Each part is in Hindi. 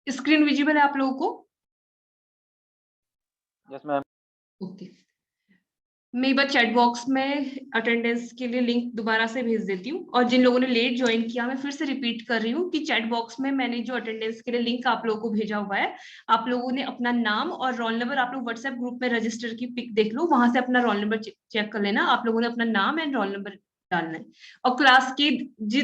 स्क्रीन विजिबल है आप लोगों को? Yes ma'am. ओके, मैं एक बार चैट बॉक्स में अटेंडेंस के लिए लिंक दोबारा से भेज देती हूँ, और जिन लोगों ने लेट ज्वाइन किया मैं फिर से रिपीट कर रही हूँ कि चैट बॉक्स में मैंने जो अटेंडेंस के लिए लिंक आप लोगों को भेजा हुआ है, आप लोगों ने अपना नाम और रोल नंबर, आप लोग व्हाट्सएप ग्रुप में रजिस्टर की पिक देख लो, वहां से अपना रोल नंबर चेक कर लेना। आप लोगों ने अपना नाम एंड रोल नंबर डालना है, और क्लास की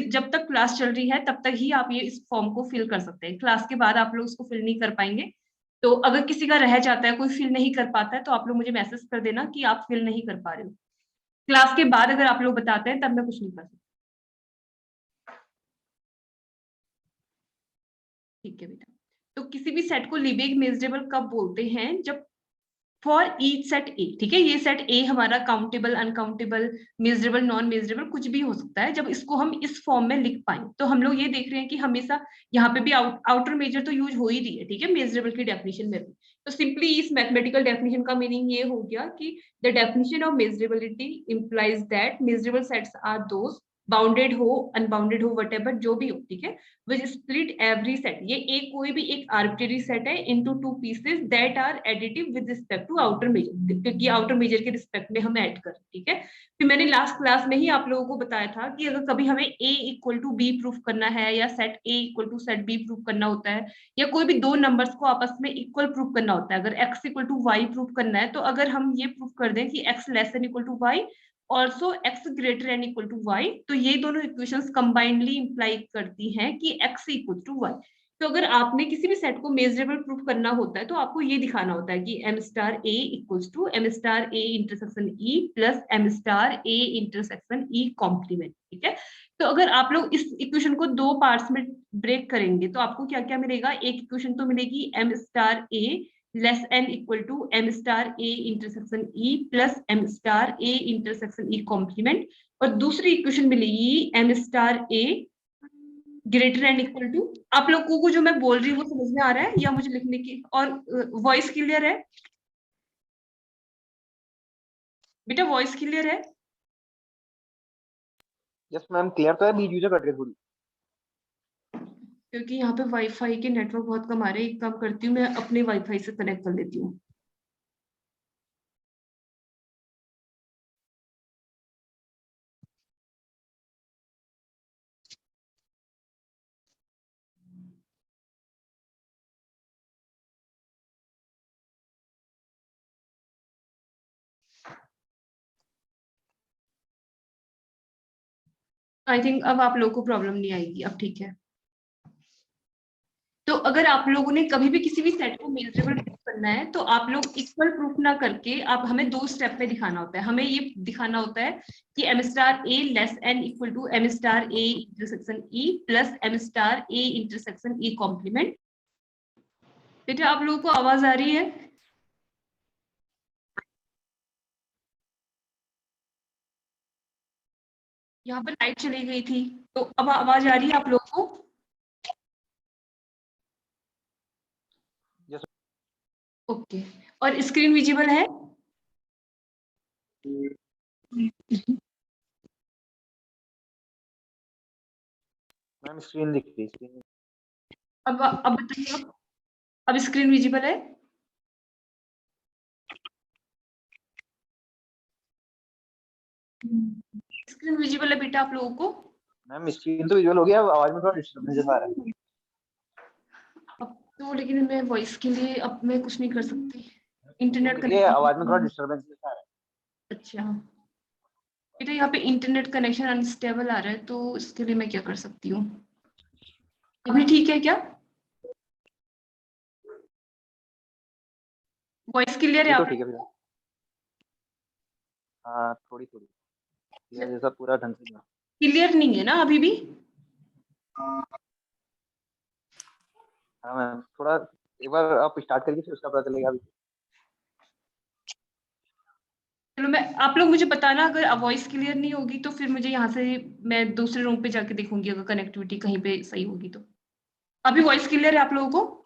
जब तक क्लास चल रही है तब तक ही आप ये इस फॉर्म को फिल कर सकते हैं। क्लास के बाद आप लोग उसको फिल नहीं कर पाएंगे। तो अगर किसी का रह जाता है, कोई फिल नहीं कर पाता है, तो आप लोग मुझे मैसेज कर देना कि आप फिल नहीं कर पा रहे हो। क्लास के बाद अगर आप लोग बताते हैं तब मैं कुछ नहीं कर सकती। ठीक है बेटा। तो किसी भी सेट को लीबेग मेजरेबल कब बोलते हैं? जब फॉर ईच सेट ए, ठीक है, ये सेट ए हमारा countable, uncountable, measurable, non measurable कुछ भी हो सकता है, जब इसको हम इस फॉर्म में लिख पाए। तो हम लोग ये देख रहे हैं कि हमेशा यहाँ पे भी आउटर मेजर तो यूज हो ही रही है, ठीक है, मेजरेबल की डेफिनेशन में भी। तो सिंपली इस मैथमेटिकल डेफिनेशन का मीनिंग ये हो गया कि the definition of measurability implies that measurable sets are those, bounded हो, अनबाउंडेड हो, वटेवर जो भी हो, ठीक है, विच स्प्लिट एवरी सेट, ये एक कोई भी एक आर्बिट्रेरी सेट है, into two pieces that are additive with respect to outer measure, क्योंकि आउटर मेजर के रिस्पेक्ट में हम ऐड कर, ठीक है। फिर मैंने लास्ट क्लास में ही आप लोगों को बताया था कि अगर कभी हमें a equal to B proof करना है, या set a equal to set b proof करना होता है, या कोई भी दो नंबर्स को आपस में इक्वल प्रूफ करना होता है, अगर x equal to y proof करना है, तो अगर हम ये प्रूफ कर दें कि x less than equal to y, also x greater and equal to y, तो ये दोनों इक्वेशंस कंबाइंडली इंप्लाई करती हैं कि x इक्वल टू y। तो अगर आपने किसी भी सेट को मेजरेबल प्रूफ करना होता है, तो आपको ये दिखाना होता है कि m star a equals to m star a intersection e plus m star a intersection e complement, ठीक है। तो अगर आप लोग इस इक्वेशन को दो पार्ट्स में ब्रेक करेंगे, तो आपको क्या क्या मिलेगा? एक इक्वेशन तो मिलेगी m star a less than equal to m star a intersection e plus m star a intersection e complement, और दूसरी इक्वेशन मिलेगी m star a greater and equal to, आप लोगों को जो मैं बोल रही हूँ वो समझ में आ रहा है या मुझे लिखने की, और वॉइस क्लियर है बेटा? वॉइस क्लियर है? यस मैम, क्लियर तो है, बीच बीच में कट रही थोड़ी। क्योंकि यहाँ पे वाईफाई के नेटवर्क बहुत कम आ रहे हैं, एक काम करती हूँ, मैं अपने वाईफाई से कनेक्ट कर लेती हूँ। आई थिंक अब आप लोगों को प्रॉब्लम नहीं आएगी, अब ठीक है। तो अगर आप लोगों ने कभी भी किसी भी सेट को मेजरेबल प्रूफ करना है, तो आप लोग इक्वल प्रूफ ना करके आप हमें दो स्टेप में दिखाना होता है। हमें ये दिखाना होता है कि m star a less than equal to m star a intersection e plus m star a intersection e complement. बेटा आप लोगों को आवाज आ रही है? यहाँ पर लाइट चली गई थी, तो अब आवाज आ रही है आप लोगों को? यस ओके, और स्क्रीन विजिबल है? मैम, स्क्रीन दिख रही है, स्क्रीन। अब बताइए, अब स्क्रीन विजिबल है? स्क्रीन विजिबल है बेटा आप लोगों को? मैम, स्क्रीन तो विजुअल हो गया, आवाज में थोड़ा डिस्टर्बेंस जैसा आ रहा है। अब तो लेकिन मैं वॉइस के लिए अब मैं कुछ नहीं कर सकती, स्क्रीन इंटरनेट दिख रही है, आवाज में थोड़ा कनेक्शन। डिस्टर्बेंस जैसा आ रहा है। अच्छा बेटा, यहाँ पे इंटरनेट कनेक्शन अनस्टेबल आ रहा है, तो इसके लिए मैं क्या कर सकती हूँ? अभी ठीक है क्या? वॉइस क्लियर है अभी तो आप? ठीक है फिर। हाँ, थोड़ी थोड़ी क्लियर जैसा, पूरा ढंग से नहीं। क्लियर नहीं है ना अभी भी? हाँ मैम, थोड़ा एक बार आप स्टार्ट करिए, फिर उसका पता चलेगा अभी। चलो, मैं आप लोग मुझे बताना अगर वॉइस क्लियर नहीं होगी, तो फिर मुझे यहाँ से मैं दूसरे रूम पे जाके देखूंगी अगर कनेक्टिविटी कहीं पे सही होगी तो। अभी वॉइस क्लियर है आप लोगों को?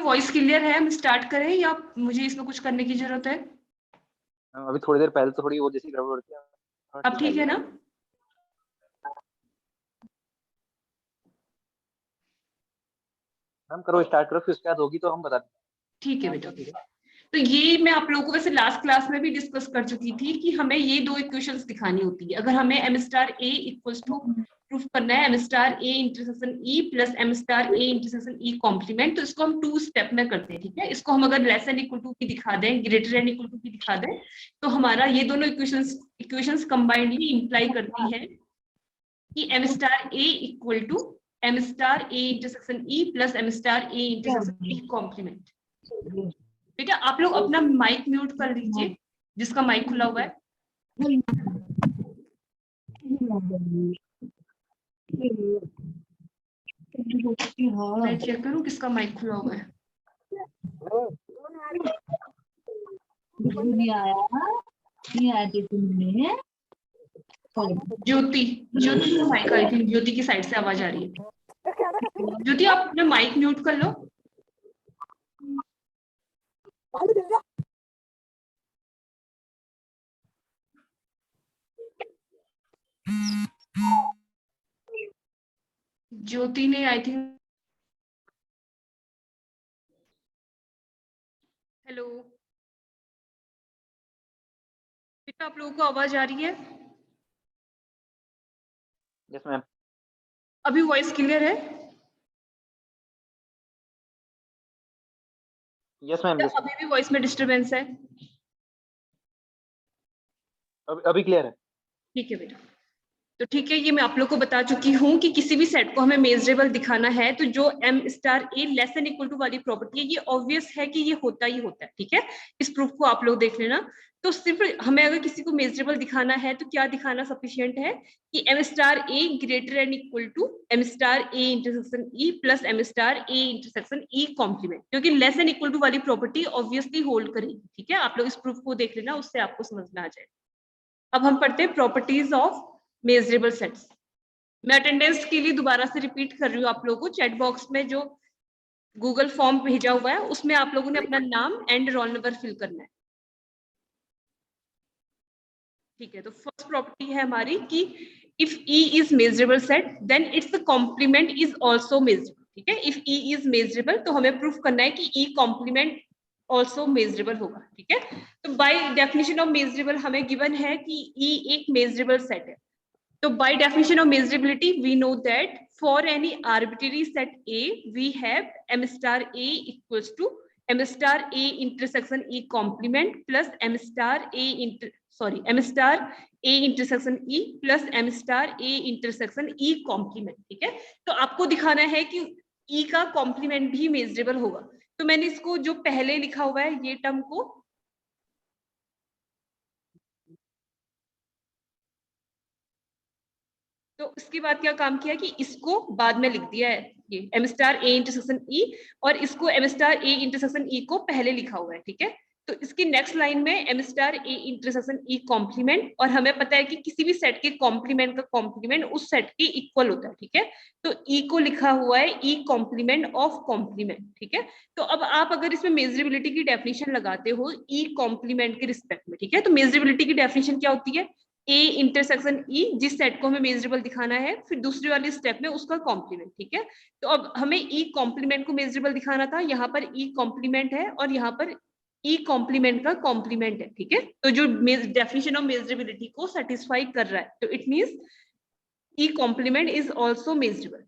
वॉइस क्लियर है, हम स्टार्ट करें या मुझे इसमें कुछ करने की जरूरत है? अभी थोड़ी देर पहले तो थोड़ी वो जैसी गड़बड़ थी, थोड़ा अब ठीक ठीक आई है है। ना? मैम करो, स्टार्ट करो, फिर उसके बाद होगी तो हम बता देंगे। ठीक है बेटा। तो ये मैं आप लोगों को वैसे लास्ट क्लास में भी डिस्कस कर चुकी थी कि हमें ये दो इक्वेशंस दिखानी होती है। अगर हमें m star a equals to proof करना है m star a intersection e plus m star a intersection e complement, तो इसको हम 2 स्टेप में करते हैं। ठीक है, इसको हम अगर लेस एन इक्वल टू की दिखा दें, ग्रेटर एन इक्वल टू की दिखा दें, तो हमारा ये दोनों इक्वेशंस कंबाइंडली इंप्लाई करती है कि m star a equal to m star a intersection e plus m star a intersection e complement. बेटा आप लोग अपना माइक म्यूट कर लीजिए, जिसका माइक खुला हुआ है। मैं चेक करूं किसका माइक खुला हुआ है। ज्योति का माइक, आई थिंक ज्योति की साइड से आवाज आ रही है। ज्योति आप अपना माइक म्यूट कर लो। ज्योति ने आई थिंक, हेलो बेटा आप लोगों को आवाज आ रही है? Yes ma'am. अभी वॉइस क्लियर है? Yes ma'am. या यस अभी भी वॉइस में डिस्टरबेंस है? अभी क्लियर है। ठीक है बेटा। तो ठीक है, ये मैं आप लोग को बता चुकी हूँ कि किसी भी सेट को हमें मेजरेबल दिखाना है तो जो m star a less than equal to वाली प्रॉपर्टी है, ये ऑब्वियस है कि ये होता ही होता है। ठीक है, इस प्रूफ को आप लोग देख लेना। तो सिर्फ हमें अगर किसी को मेजरेबल दिखाना है तो क्या दिखाना सफिशिएंट है कि m star a greater and equal to m star a intersection e plus m star a intersection e complement, क्योंकि लेस देन इक्वल टू वाली प्रॉपर्टी ऑब्वियसली होल्ड करेगी। ठीक है, आप लोग इस प्रूफ को देख लेना, उससे आपको समझ में आ जाए। अब हम पढ़ते हैं प्रॉपर्टीज ऑफ मेजरेबल सेट्स। मैं अटेंडेंस के लिए दोबारा से रिपीट कर रही हूँ आप लोगों को। चैट बॉक्स में जो गूगल फॉर्म भेजा हुआ है उसमें आप लोगों ने अपना नाम एंड रोल नंबर फिल करना है। ठीक है, तो फर्स्ट प्रॉपर्टी है हमारी कि if E is measurable set then it's complement is also measurable. ठीक है, इफ E इज मेजरेबल तो हमें प्रूफ करना है कि E कॉम्प्लीमेंट ऑल्सो मेजरेबल होगा। ठीक है, तो बाय डेफिनेशन ऑफ मेजरेबल हमें गिवन है कि E एक मेजरेबल सेट है। So by definition of measurability, we know that for any arbitrary set A, we have m star A equals to m star A intersection E complement plus m star m star A intersection E plus m star A intersection E complement। ठीक है, तो आपको दिखाना है कि E का कॉम्प्लीमेंट भी मेजरेबल होगा। तो मैंने इसको जो पहले लिखा हुआ है ये टर्म को तो उसके बाद क्या काम किया कि इसको बाद में लिख दिया है, ये m star a intersection e, और इसको m star a intersection e को पहले लिखा हुआ है। ठीक है, तो इसकी नेक्स्ट लाइन में m star a intersection e complement, और हमें पता है कि किसी भी सेट के कॉम्प्लीमेंट का कॉम्प्लीमेंट उस सेट के इक्वल होता है। ठीक है, तो e को लिखा हुआ है e कॉम्प्लीमेंट ऑफ कॉम्प्लीमेंट। ठीक है, तो अब आप अगर इसमें मेजरेबिलिटी की डेफिनेशन लगाते हो e कॉम्प्लीमेंट के रिस्पेक्ट में, ठीक है, तो मेजरेबिलिटी की डेफिनेशन क्या होती है? ए इंटरसेक्शन ई, जिस सेट को हमें मेजरेबल दिखाना है, फिर दूसरी वाली स्टेप में उसका कॉम्प्लीमेंट। ठीक है, तो अब हमें ई कॉम्प्लीमेंट को मेजरेबल दिखाना था, यहाँ पर ई कॉम्प्लीमेंट है और यहाँ पर ई कॉम्प्लीमेंट का कॉम्प्लीमेंट है। ठीक है, तो जो डेफिनेशन ऑफ मेजरेबिलिटी को सेटिस्फाई कर रहा है, तो it means E complement is also measurable.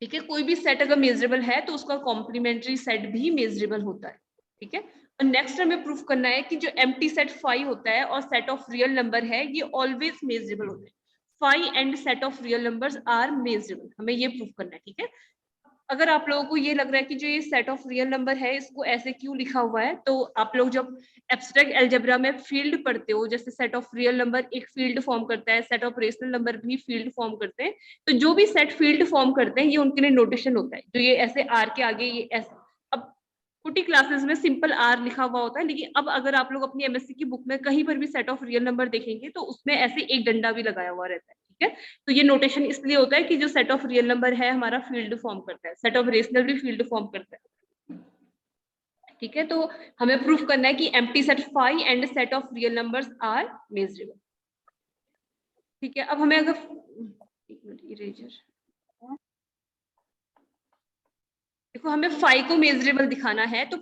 ठीक है, कोई भी सेट अगर मेजरेबल है तो उसका कॉम्प्लीमेंट्री सेट भी मेजरेबल होता है। ठीक है, और नेक्स्ट हमें प्रूफ करना है कि जो एम्प्टी सेट फाई होता है और सेट ऑफ रियल नंबर है, ये ऑलवेज मेजरेबल होते हैं। Phi and set of real numbers are measurable, हमें ये प्रूफ करना है। ठीक है, अगर आप लोगों को ये लग रहा है कि जो ये सेट ऑफ रियल नंबर है इसको ऐसे क्यों लिखा हुआ है, तो आप लोग जब एब्स्ट्रैक्ट अलजेब्रा में फील्ड पढ़ते हो, जैसे सेट ऑफ रियल नंबर एक फील्ड फॉर्म करता है, सेट ऑफ रेशनल नंबर भी फील्ड फॉर्म करते हैं, तो जो भी सेट फील्ड फॉर्म करते हैं ये उनके लिए नोटेशन होता है, जो ये ऐसे आर के आगे ये ऐसे। अब छोटी क्लासेस में सिंपल आर लिखा हुआ होता है, लेकिन अब अगर आप लोग अपनी एमएससी की बुक में कहीं पर भी सेट ऑफ रियल नंबर देखेंगे तो उसमें ऐसे एक डंडा भी लगाया हुआ रहता है। ठीक है, तो ये नोटेशन इसलिए होता है कि जो सेट ऑफ रियल नंबर है हमारा फील्ड फॉर्म करता है, सेट ऑफ रेशनल भी फील्ड फॉर्म करता है। ठीक है, तो हमें प्रूफ करना है कि empty set phi and set of real numbers are measurable. ठीक है, अब हमें अगर एक मिनट इरेजर देखो हमें फाई को मेजरेबल दिखाना है, तो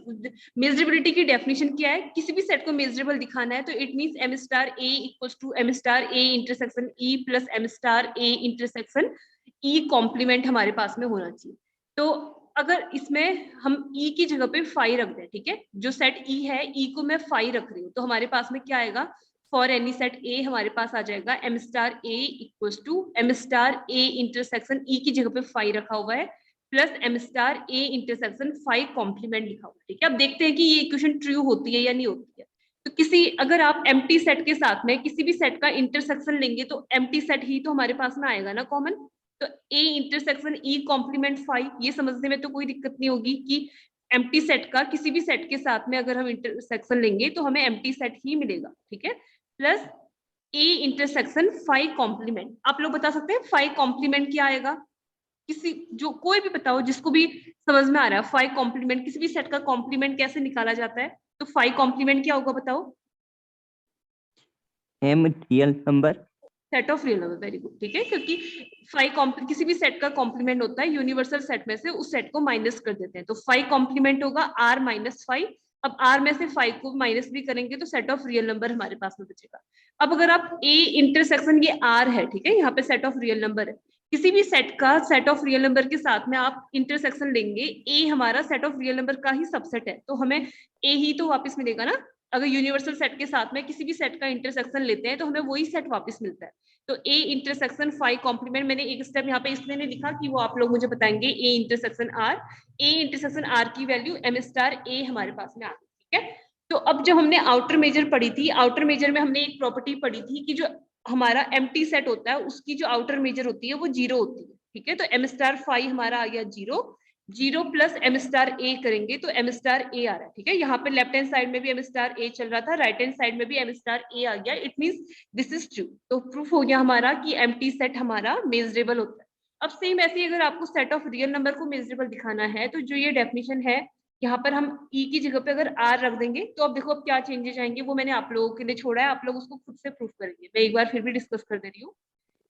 मेजरेबिलिटी की डेफिनेशन क्या है, किसी भी सेट को मेजरेबल दिखाना है तो it means M star A equals to M star A intersection E plus M star A intersection E complement हमारे पास में होना चाहिए। तो अगर इसमें हम ई की जगह पे फाई रख दें, ठीक है, जो सेट ई है ई को मैं फाई रख रही हूँ, तो हमारे पास में क्या आएगा, फॉर एनी सेट ए हमारे पास आ जाएगा M star A equals to M star A intersection E की जगह पे फाई रखा हुआ है plus M star A intersection phi complement लिखा हुआ है, ठीक है। अब देखते हैं कि ये इक्वेशन ट्रू होती है या नहीं होती है। तो किसी अगर आप एम्प्टी सेट के साथ में किसी भी सेट का इंटरसेक्शन लेंगे तो एम्प्टी सेट ही तो हमारे पास में आएगा ना कॉमन, तो A intersection E complement phi, ये समझने में तो कोई दिक्कत नहीं होगी कि एम्प्टी सेट का किसी भी सेट के साथ में अगर हम इंटरसेक्शन लेंगे तो हमें एम्प्टी सेट ही मिलेगा, ठीक है, plus A intersection phi complement. आप लोग बता सकते हैं फाई कॉम्प्लीमेंट क्या आएगा, किसी जो कोई भी बताओ जिसको भी समझ में आ रहा है, फाई कॉम्प्लीमेंट किसी भी सेट का कॉम्प्लीमेंट कैसे निकाला जाता है, तो फाई कॉम्प्लीमेंट क्या होगा बताओ, M real number set of real number, very good, ठीक है, क्योंकि फाई किसी भी सेट का कॉम्प्लीमेंट होता है यूनिवर्सल सेट में से उस सेट को माइनस कर देते हैं, तो फाई कॉम्प्लीमेंट होगा आर माइनस फाई। अब आर में से फाई को माइनस भी करेंगे तो सेट ऑफ रियल नंबर हमारे पास में बचेगा। अब अगर आप ए इंटरसेक्शन, ये आर है, ठीक है, यहाँ पे सेट ऑफ रियल नंबर है, किसी भी सेट का सेट ऑफ रियल नंबर के साथ में आप इंटरसेक्शन लेंगे, ए हमारा सेट ऑफ रियल नंबर का ही सबसेट है, तो हमें ए ही तो वापस मिलेगा ना। अगर यूनिवर्सल सेट के साथ में किसी भी सेट का इंटरसेक्शन लेते हैं तो हमें वही सेट वापस मिलता है। तो ए इंटरसेक्शन फाई कॉम्प्लीमेंट, मैंने एक स्टेप यहाँ पे इसलिए नहीं लिखा कि वो आप लोग मुझे बताएंगे, A intersection R, A intersection R की वैल्यू एम स्टार ए हमारे पास में आ गई, ठीक है। तो अब जब हमने आउटर मेजर पढ़ी थी, आउटर मेजर में हमने एक प्रॉपर्टी पढ़ी थी कि जो हमारा एम्प्टी सेट होता है उसकी जो आउटर मेजर होती है वो 0 होती है, ठीक है। तो एम स्टार फाई हमारा आ गया 0, 0 प्लस एम स्टार ए करेंगे तो एम स्टार ए आ रहा है, ठीक है। यहाँ पे लेफ्ट हैंड साइड में भी एम स्टार ए चल रहा था, राइट हैंड साइड में भी एम स्टार ए आ गया, it means this is true. तो प्रूफ हो गया हमारा कि एम्प्टी सेट हमारा मेजरेबल होता है। अब सेम ऐसे ही अगर आपको सेट ऑफ रियल नंबर को मेजरेबल दिखाना है तो जो ये डेफिनेशन है, यहाँ पर हम ई की जगह पे अगर आर रख देंगे तो अब देखो अब क्या चेंजेस आएंगे, वो मैंने आप लोगों के लिए छोड़ा है, आप लोग उसको खुद से प्रूफ करेंगे, मैं एक बार फिर भी डिस्कस कर दे रही हूँ।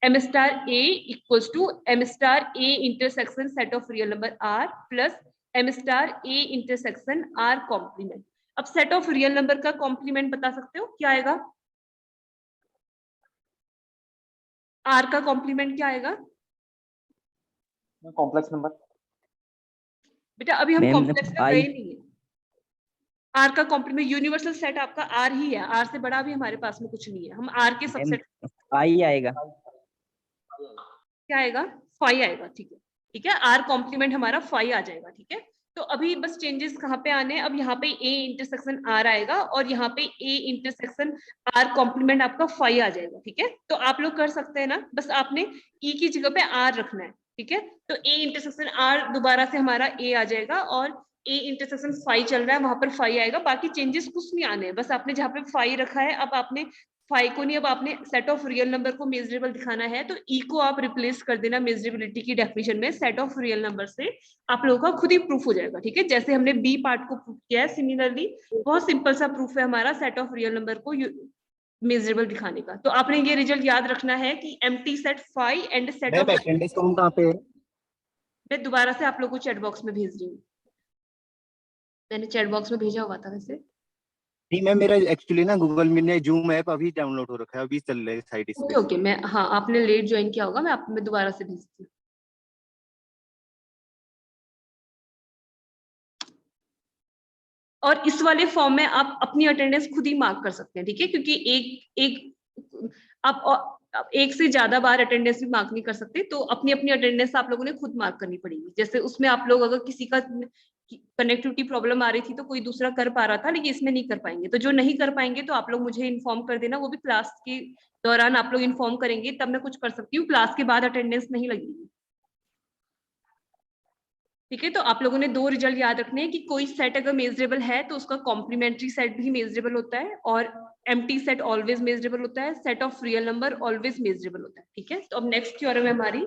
M star A equals to M star A intersection set of real number R plus M star A intersection R complement. अब सेट ऑफ रियल नंबर का कॉम्प्लीमेंट बता सकते हो क्या आएगा, आर का कॉम्प्लीमेंट क्या आएगा कॉम्प्लेक्स नंबर। बेटा अभी हम मैम, कॉम्प्लेक्स में आई- गए नहीं है, आर का कॉम्प्लीमेंट यूनिवर्सल सेट आपका आर ही है, आर से बड़ा भी हमारे पास में कुछ नहीं है, हम आर के सबसेट आई आएगा, क्या आएगा, फाई आएगा, ठीक है, ठीक है, आर कॉम्प्लीमेंट हमारा फाई आ जाएगा, ठीक है। तो अभी बस चेंजेस कहाँ पे आने हैं, अब यहाँ पे ए इंटरसेक्शन आर आएगा और यहाँ पे ए इंटरसेक्शन आर कॉम्प्लीमेंट आपका फाई आ जाएगा, ठीक है। तो आप लोग कर सकते हैं ना, बस आपने ई की जगह पे आर रखना है, ठीक है। तो ए इंटरसेक्शन आर दोबारा से हमारा ए आ जाएगा और ए इंटरसेक्शन फाई चल रहा है वहां पर फाई आएगा, बाकी चेंजेस कुछ नहीं आने हैं, बस आपने जहाँ पे फाई रखा है अब आपने फाई को नहीं, अब आपने सेट ऑफ रियल नंबर को मेजरेबल दिखाना है तो ई को आप रिप्लेस कर देना मेजरेबिलिटी की डेफिनेशन में सेट ऑफ रियल नंबर से, आप लोगों का खुद ही प्रूफ हो जाएगा, ठीक है। जैसे हमने बी पार्ट को प्रूफ किया है सिमिलरली बहुत सिंपल सा प्रूफ है हमारा सेट ऑफ रियल नंबर को मेजरेबल दिखाने का। तो आपने ये रिजल्ट याद रखना है कि empty set phi and set of, attendance count कहाँ पे है? मैं दोबारा से आप लोगों को चैट बॉक्स में भेज रही हूँ, मैंने चैट बॉक्स में भेजा हुआ था वैसे। नहीं मैम, मेरा एक्चुअली ना गूगल मीट में जूम ऐप अभी डाउनलोड हो रखा है, अभी चल रहा है साइट इस ओके पे। ओके, मैं हाँ आपने लेट ज्वाइन किया होगा, मैं दोबारा से भेजती हूँ। और इस वाले फॉर्म में आप अपनी अटेंडेंस खुद ही मार्क कर सकते हैं, ठीक है, क्योंकि आप एक से ज्यादा बार अटेंडेंस भी मार्क नहीं कर सकते, तो अपनी अपनी अटेंडेंस आप लोगों ने खुद मार्क करनी पड़ेगी। जैसे उसमें आप लोग अगर किसी का कनेक्टिविटी प्रॉब्लम आ रही थी तो कोई दूसरा कर पा रहा था, लेकिन इसमें नहीं कर पाएंगे, तो जो नहीं कर पाएंगे तो आप लोग मुझे इन्फॉर्म कर देना, वो भी क्लास के दौरान आप लोग इन्फॉर्म करेंगे तब मैं कुछ कर सकती हूँ, क्लास के बाद अटेंडेंस नहीं लगेगी, ठीक है। तो आप लोगों ने दो रिजल्ट याद रखने हैं कि कोई सेट अगर मेजरेबल है तो उसका कॉम्प्लीमेंट्री सेट भी मेजरेबल होता है और एम्प्टी सेट ऑलवेज मेजरेबल होता है, set of real number always measurable होता है, ठीक है। तो अब नेक्स्ट थ्योरम है हमारी,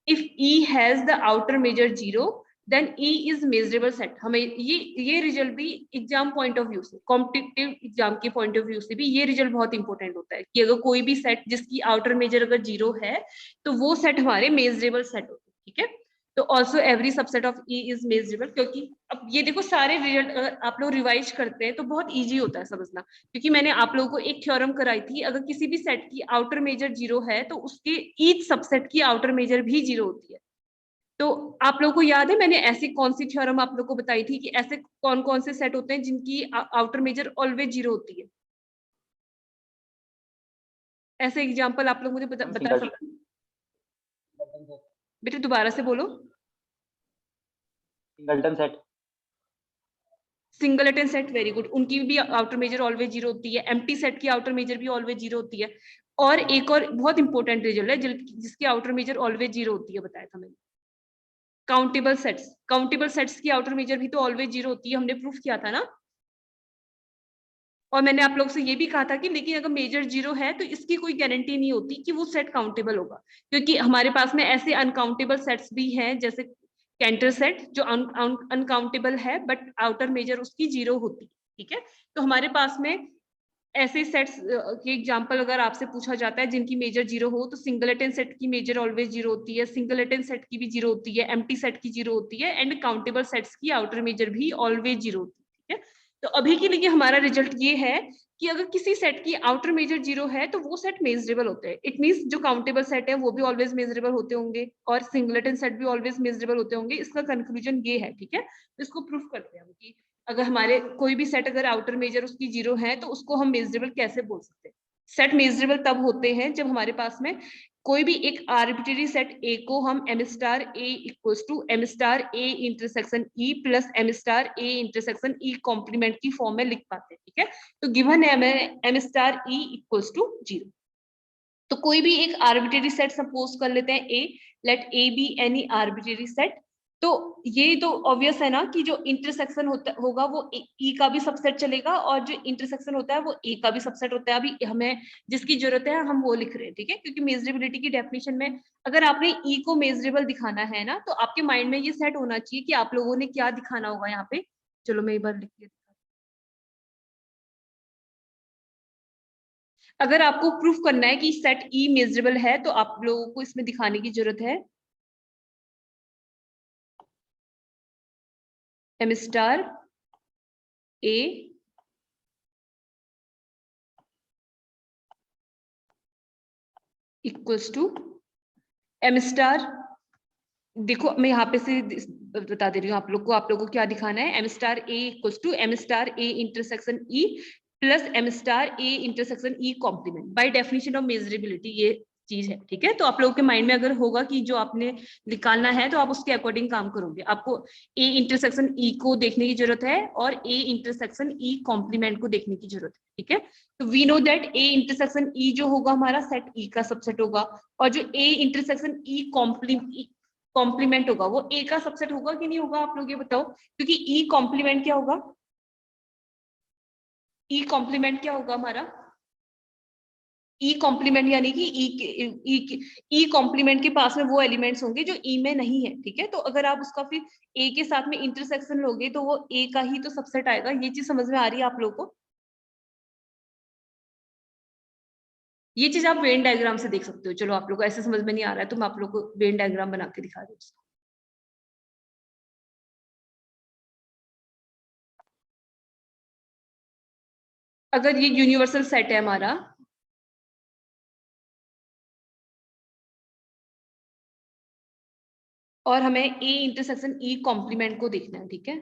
if E has the outer measure 0 then E is measurable set. हमें ये रिजल्ट भी एग्जाम पॉइंट ऑफ व्यू से, कॉम्पिटिटिव एग्जाम के पॉइंट ऑफ व्यू से भी ये रिजल्ट बहुत इंपॉर्टेंट होता है कि अगर कोई भी सेट जिसकी आउटर मेजर अगर 0 है तो वो सेट हमारे मेजरेबल सेट होते हैं, ठीक है। तो also every subset of E is measurable, क्योंकि अब ये देखो सारे रिजल्ट अगर आप लोग रिवाइज करते हैं तो बहुत इजी होता है समझना, क्योंकि मैंने आप लोगों को एक थ्योरम कराई थी, अगर किसी भी सेट की आउटर मेजर 0 है तो उसके ईच सबसेट की आउटर मेजर भी 0 होती है। तो आप लोगों को याद है मैंने ऐसी कौन सी थ्योरम आप लोगों को बताई थी कि ऐसे कौन कौन से सेट होते हैं जिनकी आउटर मेजर ऑलवेज 0 होती है? ऐसे एग्जांपल आप लोग मुझे बता सकते हैं? बेटे दोबारा से बोलो। Singleton set. Singleton set, very good, उनकी भी आउटर मेजर ऑलवेज 0 होती है। एम्प्टी सेट की आउटर मेजर भी ऑलवेज 0 होती है। और एक और बहुत इंपॉर्टेंट रिजल्ट है जिसकी आउटर मेजर ऑलवेज 0 होती है, बताया था मैंने, काउंटेबल सेट्स। काउंटेबल सेट्स की आउटर मेजर भी तो ऑलवेज 0 होती है, हमने प्रूफ किया था ना। और मैंने आप लोग से ये भी कहा था कि लेकिन अगर मेजर 0 है तो इसकी कोई गारंटी नहीं होती कि वो सेट काउंटेबल होगा, क्योंकि हमारे पास में ऐसे अनकाउंटेबल सेट्स भी हैं, जैसे कैंटर सेट जो अनकाउंटेबल है बट आउटर मेजर उसकी 0 होती है, ठीक है। तो हमारे पास में ऐसे सेट्स के एग्जांपल अगर आपसे पूछा जाता है जिनकी मेजर 0 हो, तो सिंगलटन सेट की मेजर ऑलवेज 0 होती है, सिंगलटन सेट की भी 0 होती है, एम्प्टी सेट की 0 होती है, एंड काउंटेबल सेट्स की आउटर मेजर भी ऑलवेज 0 होती है, ठीक है। तो अभी के लिए हमारा रिजल्ट ये है कि अगर किसी सेट की आउटर मेजर 0 है तो वो सेट मेजरेबल होते हैं। इट मींस जो काउंटेबल सेट है वो भी ऑलवेज मेजरेबल होते होंगे और सिंगलटन सेट भी ऑलवेज मेजरेबल होते होंगे। इसका कंक्लूजन ये है, ठीक है। इसको प्रूफ करते हैं हम कि अगर हमारे कोई भी सेट अगर आउटर मेजर उसकी 0 है तो उसको हम मेजरेबल कैसे बोल सकते हैं। सेट मेजरेबल तब होते हैं जब हमारे पास में कोई भी एक आर्बिट्रेरी सेट ए को हम m star A equals to m star A intersection E plus m star A intersection E complement की फॉर्म में लिख पाते हैं, ठीक है। तो गिवन है m star E equals to 0। तो कोई भी एक आर्बिट्रेरी सेट सपोज कर लेते हैं A, let A be any arbitrary set. तो ये तो ऑब्वियस है ना कि जो इंटरसेक्शन होगा वो ई का भी सबसेट चलेगा और जो इंटरसेक्शन होता है वो ए का भी सबसेट होता है। अभी हमें जिसकी जरूरत है हम वो लिख रहे हैं, ठीक है, क्योंकि मेजरेबिलिटी की डेफिनेशन में अगर आपने ई को मेजरेबल दिखाना है ना तो आपके माइंड में ये सेट होना चाहिए कि आप लोगों ने क्या दिखाना होगा यहाँ पे। चलो मैं एक बार लिख के, अगर आपको प्रूफ करना है कि सेट ई मेजरेबल है तो आप लोगों को इसमें दिखाने की जरूरत है m star A equals to m star, देखो मैं यहाँ पे से बता दे रही हूँ आप लोगों को क्या दिखाना है। m star A equals to m star A intersection E plus m star A intersection E complement by definition of measurability, ये चीज है, ठीक है। तो आप लोगों के माइंड में अगर होगा कि जो आपने निकालना है तो आप उसके अकॉर्डिंग काम करोगे। आपको ए इंटरसेक्शन ई को देखने की जरूरत है और ए इंटरसेक्शन ई कॉम्प्लीमेंट को देखने की जरूरत है, ठीक है। तो we know that A intersection E जो होगा हमारा सेट ई का सबसेट होगा और जो ए इंटरसेक्शन ई कॉम्प्लीमेंट होगा वो ए का सबसेट होगा कि नहीं होगा, आप लोग ये बताओ। क्योंकि ई कॉम्प्लीमेंट क्या होगा, ई कॉम्प्लीमेंट क्या होगा हमारा, ई कॉम्प्लीमेंट यानी कि ई कॉम्प्लीमेंट के पास में वो एलिमेंट्स होंगे जो ई में नहीं है, ठीक है। तो अगर आप उसका फिर ए के साथ में इंटरसेक्शन लोगे तो वो ए का ही तो सबसेट आएगा। ये चीज समझ में आ रही है आप लोगों को? ये चीज आप वेन डायग्राम से देख सकते हो। चलो आप लोग को ऐसे समझ में नहीं आ रहा है तो मैं आप लोग को वेन डायग्राम बना के दिखा रही हूँ। अगर ये यूनिवर्सल सेट है हमारा, और हमें ए इंटरसेक्शन ई कॉम्प्लीमेंट को देखना है, ठीक है।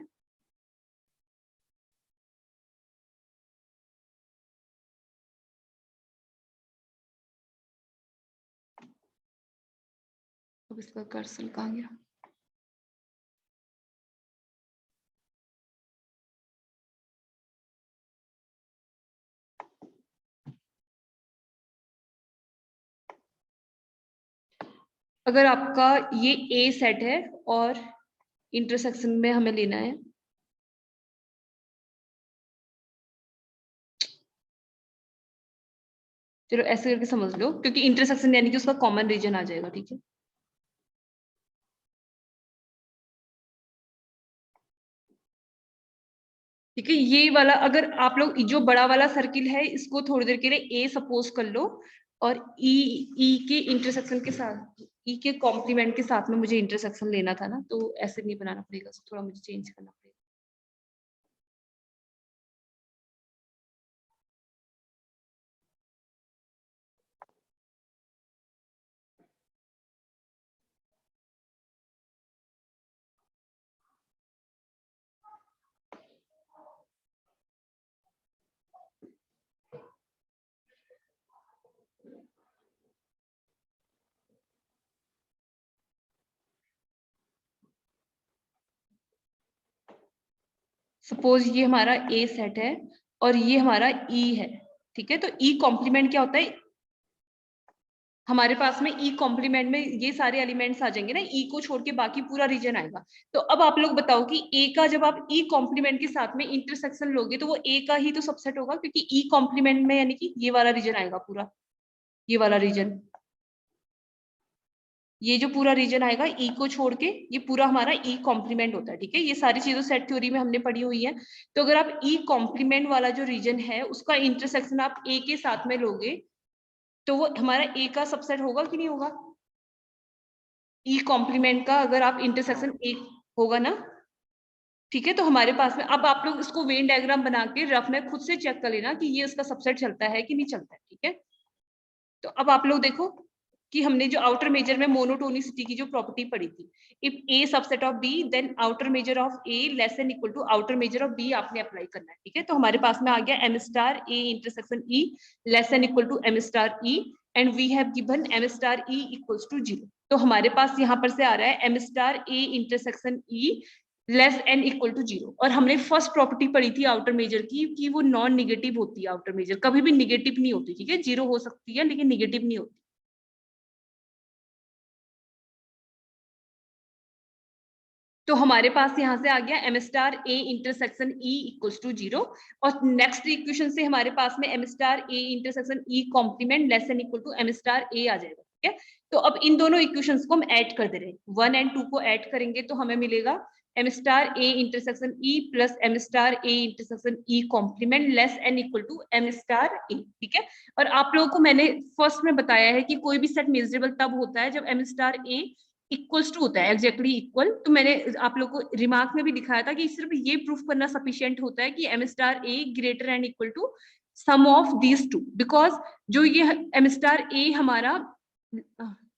अब इसका कर्सर कहाँ गया? अगर आपका ये ए सेट है और इंटरसेक्शन में हमें लेना है, चलो ऐसे करके समझ लो, क्योंकि इंटरसेक्शन यानी कि उसका कॉमन रीजन आ जाएगा, ठीक है। ठीक है, ये वाला अगर आप लोग जो बड़ा वाला सर्किल है इसको थोड़ी देर के लिए ए सपोज कर लो और ई के इंटरसेक्शन के साथ ई के कॉम्प्लीमेंट के साथ में मुझे इंटरसेक्शन लेना था ना, तो ऐसे नहीं बनाना पड़ेगा, थोड़ा मुझे चेंज करना पड़ेगा। सपोज ये हमारा ए सेट है और ये हमारा ई है, ठीक है। तो ई कॉम्प्लीमेंट क्या होता है, हमारे पास में ई कॉम्प्लीमेंट में ये सारे एलिमेंट्स आ जाएंगे ना, ई को छोड़ के बाकी पूरा रीजन आएगा। तो अब आप लोग बताओ कि ए का जब आप ई कॉम्प्लीमेंट के साथ में इंटरसेक्शन लोगे तो वो ए का ही तो सबसेट होगा, क्योंकि ई कॉम्प्लीमेंट में यानी कि ये वाला रीजन आएगा पूरा, ये वाला रीजन, ये जो पूरा रीजन आएगा ई को छोड़ के, ये पूरा हमारा ई कॉम्प्लीमेंट होता है, ठीक है। ये सारी चीजें सेट थ्योरी में हमने पढ़ी हुई है। तो अगर आप ई कॉम्प्लीमेंट वाला जो रीजन है उसका इंटरसेक्शन आप ए के साथ में लोगे तो वो हमारा ए का सबसेट होगा कि नहीं होगा, ई कॉम्प्लीमेंट का अगर आप इंटरसेक्शन ए होगा ना, ठीक है। तो हमारे पास में अब आप लोग इसको वेन डायग्राम बना के रफ में खुद से चेक कर लेना कि ये उसका सबसेट चलता है कि नहीं चलता है, ठीक है। तो अब आप लोग देखो कि हमने जो आउटर मेजर में मोनोटोनिसिटी की जो प्रॉपर्टी पढ़ी थी, if A subset of B then outer measure of A less than equal to outer measure of B आपने अप्लाई करना है, ठीक है। तो हमारे पास में आ गया M star A intersection E less than equal to M star E and we have given M star E equals to 0। तो हमारे पास यहाँ पर से आ रहा है M star A intersection E less than equal to 0। और हमने फर्स्ट प्रॉपर्टी पढ़ी थी आउटर मेजर की कि वो नॉन निगेटिव होती है, आउटर मेजर कभी भी निगेटिव नहीं होती, ठीक है। 0 हो सकती है लेकिन निगेटिव नहीं होती। तो हमारे पास यहाँ से आ गया M star A intersection E equals to 0 और नेक्स्ट इक्वेशन से हमारे पास में M star A intersection E complement less than equal to M star A आ जाएगा, ठीक है। तो अब इन दोनों इक्वेशंस को हम ऐड कर दे रहे हैं, 1 और 2 को ऐड करेंगे तो हमें मिलेगा M star A intersection E plus M star A intersection E complement less than equal to M star A, ठीक है। और आप लोगों को मैंने फर्स्ट में बताया है कि कोई भी सेट मेजरेबल तब होता है जब M star A equals to होता है, एग्जैक्टली इक्वल। तो मैंने आप लोग को रिमार्क में भी दिखाया था कि सिर्फ ये प्रूफ करना सफिशिएंट होता है कि M star A greater and equal to sum of these two, because जो ये एम स्टार ए हमारा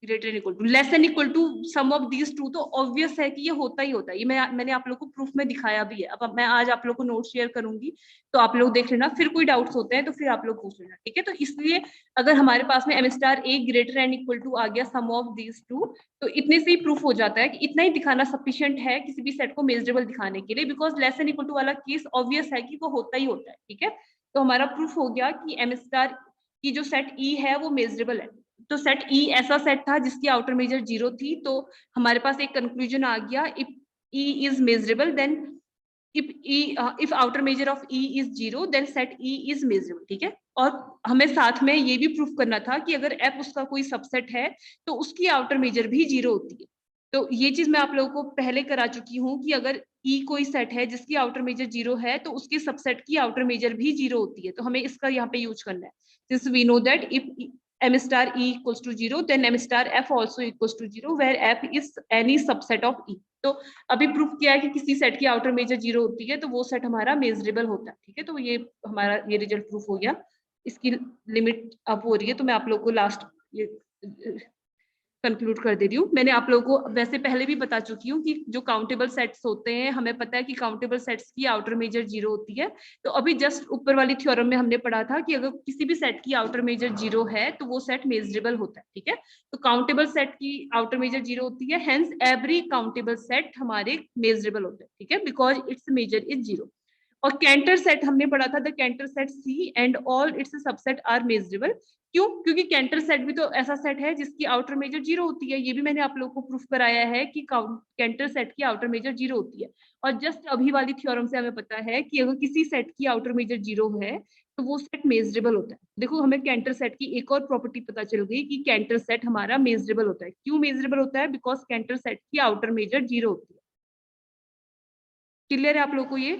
greater and equal to less and equal to sum of these two, तो ऑब्वियस है कि ये होता ही होता है। ये मैंने आप लोग को प्रूफ में दिखाया भी है। अब मैं आज आप लोग को नोट शेयर करूंगी तो आप लोग देख लेना, फिर कोई डाउट्स होते हैं तो फिर आप लोग पूछ लेना, ठीक है। तो इसलिए अगर हमारे पास में M star A greater and equal to आ गया सम ऑफ दीज टू, तो इतने से ही प्रूफ हो जाता है कि इतना ही दिखाना सफिशिएंट है किसी भी सेट को मेजरेबल दिखाने के लिए, because less and equal to वाला केस ऑब्वियस है कि वो होता ही होता है, ठीक है। तो हमारा प्रूफ हो गया कि एम स्टार की जो सेट ई है वो मेजरेबल है। तो सेट ई ऐसा सेट था जिसकी आउटर मेजर 0 थी, तो हमारे पास एक कंक्लूजन आ गया, if E is measurable then if outer measure of E is 0 then set E is measurable, ठीक है। और हमें साथ में ये भी प्रूफ करना था कि अगर F उसका कोई सबसेट है तो उसकी आउटर मेजर भी 0 होती है। तो ये चीज मैं आप लोगों को पहले करा चुकी हूँ कि अगर E कोई सेट है जिसकी आउटर मेजर 0 है तो उसके सबसेट की आउटर मेजर भी 0 होती है। तो हमें इसका यहाँ पे यूज करना है, since we know that if m star E equals to 0 then m star F also equals to 0 where F is any subset of E। तो अभी प्रूफ किया है कि किसी सेट की आउटर मेजर 0 होती है तो वो सेट हमारा मेजरेबल होता है, ठीक है। तो ये हमारा ये रिजल्ट प्रूफ हो गया। इसकी लिमिट अब हो रही है तो मैं आप लोगों को लास्ट ये कंक्लूड कर दे रही हूँ। मैंने आप लोगों को वैसे पहले भी बता चुकी हूँ कि जो काउंटेबल सेट्स होते हैं हमें पता है कि काउंटेबल सेट्स की आउटर मेजर 0 होती है। तो अभी जस्ट ऊपर वाली थ्योरम में हमने पढ़ा था कि अगर किसी भी सेट की आउटर मेजर 0 है तो वो सेट मेजरेबल होता है, ठीक है। तो काउंटेबल सेट की आउटर मेजर 0 होती है, हेंस एवरी काउंटेबल सेट हमारे मेजरेबल होते हैं, ठीक है, बिकॉज इट्स मेजर इज 0। और कैंटर सेट हमने पढ़ा था, the Cantor set C and all its subset are measurable. क्यों? क्योंकि कैंटर सेट भी तो ऐसा सेट है जिसकी आउटर मेजर 0 होती है। ये भी मैंने आप लोगों को प्रूफ कराया है कि कैंटर सेट की आउटर मेजर 0 होती है। और जस्ट अभी वाली थ्योरम से हमें पता है कि अगर किसी सेट की आउटर मेजर 0 है तो वो सेट मेजरेबल होता है। देखो हमें कैंटर सेट की एक और प्रॉपर्टी पता चल गई कि कैंटर सेट हमारा मेजरेबल होता है। क्यों मेजरेबल होता है? बिकॉज कैंटर सेट की आउटर मेजर 0 होती है। क्लियर है आप लोग को ये?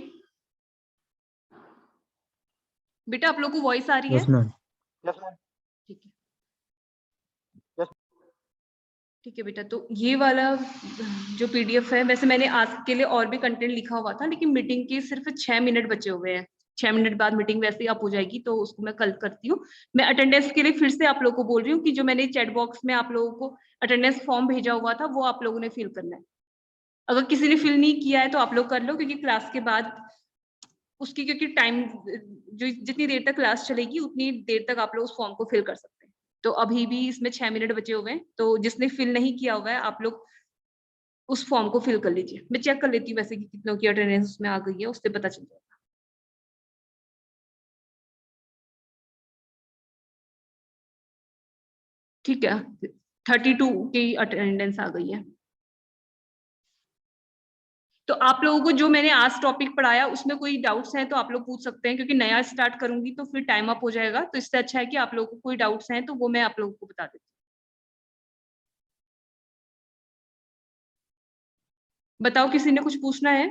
बेटा आप लोग को वॉइस आ रही है? Yes ma'am. Yes ma'am. ठीक है। ठीक है बेटा, तो ये वाला जो पीडीएफ है, वैसे मैंने आज के लिए और भी कंटेंट लिखा हुआ था, लेकिन मीटिंग के सिर्फ 6 मिनट बचे हुए हैं। 6 मिनट बाद मीटिंग वैसे ही अप हो जाएगी, तो उसको मैं कल करती हूँ। मैं अटेंडेंस के लिए फिर से आप लोगों को बोल रही हूँ कि जो मैंने चैट बॉक्स में आप लोगों को अटेंडेंस फॉर्म भेजा हुआ था, वो आप लोगों ने फिल करना है। अगर किसी ने फिल नहीं किया है तो आप लोग कर लो, क्योंकि क्लास के बाद उसकी, क्योंकि टाइम जो जितनी देर तक क्लास चलेगी उतनी देर तक आप लोग उस फॉर्म को फिल कर सकते हैं। तो अभी भी इसमें 6 मिनट बचे हुए हैं, तो जिसने फिल नहीं किया हुआ है आप लोग उस फॉर्म को फिल कर लीजिए। मैं चेक कर लेती हूँ वैसे कि कितनों की अटेंडेंस उसमें आ गई है, उससे पता चल जाएगा। ठीक है, 32 की अटेंडेंस आ गई है। तो आप लोगों को जो मैंने आज टॉपिक पढ़ाया उसमें कोई डाउट्स हैं तो आप लोग पूछ सकते हैं, क्योंकि नया स्टार्ट करूंगी तो फिर टाइम अप हो जाएगा। तो इससे अच्छा है कि आप लोगों को कोई डाउट्स हैं तो वो मैं आप लोगों को बता देती हूँ। बताओ, किसी ने कुछ पूछना है?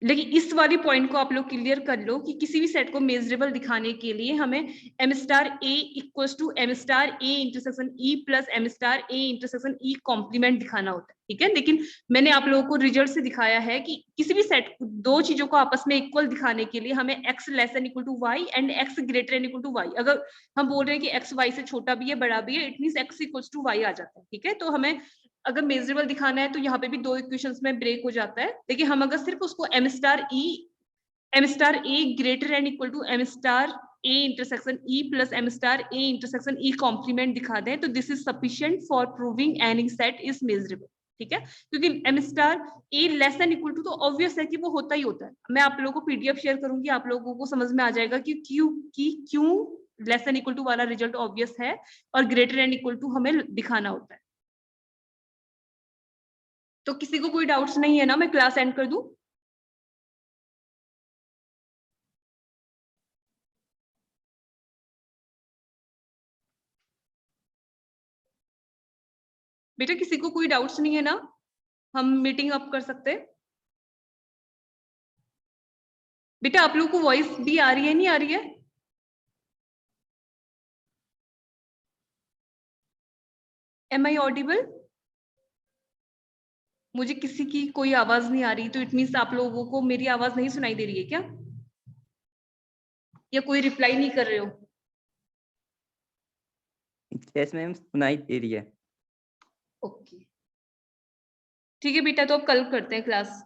लेकिन इस वाली पॉइंट को आप लोग क्लियर कर लो कि किसी भी सेट को मेजरेबल दिखाने के लिए हमें m star a equals to m star a intersection e plus m star a intersection e complement दिखाना होता है। ठीक है, लेकिन मैंने आप लोगों को रिजल्ट से दिखाया है कि किसी भी सेट, दो चीजों को आपस में इक्वल दिखाने के लिए हमें x less than equal to y and x greater than equal to y। अगर हम बोल रहे हैं कि x y से छोटा भी है बड़ा भी है, it means x equals to y आ जाता है। ठीक है, तो हमें अगर मेजरेबल दिखाना है तो यहाँ पे भी दो इक्वेशंस में ब्रेक हो जाता है। लेकिन हम अगर सिर्फ उसको m star A greater and equal to m star a intersection e plus m star a intersection e complement दिखा दें तो this is sufficient for proving any set is measurable. ठीक है, क्योंकि m star a less than equal to तो ऑब्वियस है कि वो होता ही होता है। मैं आप लोगों को पीडीएफ शेयर करूंगी, आप लोगों को समझ में आ जाएगा कि क्यों लेस देन इक्वल टू वाला रिजल्ट ऑब्वियस है और ग्रेटर एंड इक्वल टू हमें दिखाना होता है। तो किसी को कोई डाउट्स नहीं है ना? मैं क्लास एंड कर दूं? बेटा किसी को कोई डाउट्स नहीं है ना? हम मीटिंग अप कर सकते हैं? बेटा आप लोगों को वॉइस भी आ रही है, नहीं आ रही है? Am I audible? मुझे किसी की कोई आवाज नहीं आ रही, तो इट मीन्स आप लोगों को मेरी आवाज नहीं सुनाई दे रही है क्या? या कोई रिप्लाई नहीं कर रहे हो? यस मैम, सुनाई दे रही है। ओके, ठीक है बेटा, तो अब कल करते हैं क्लास।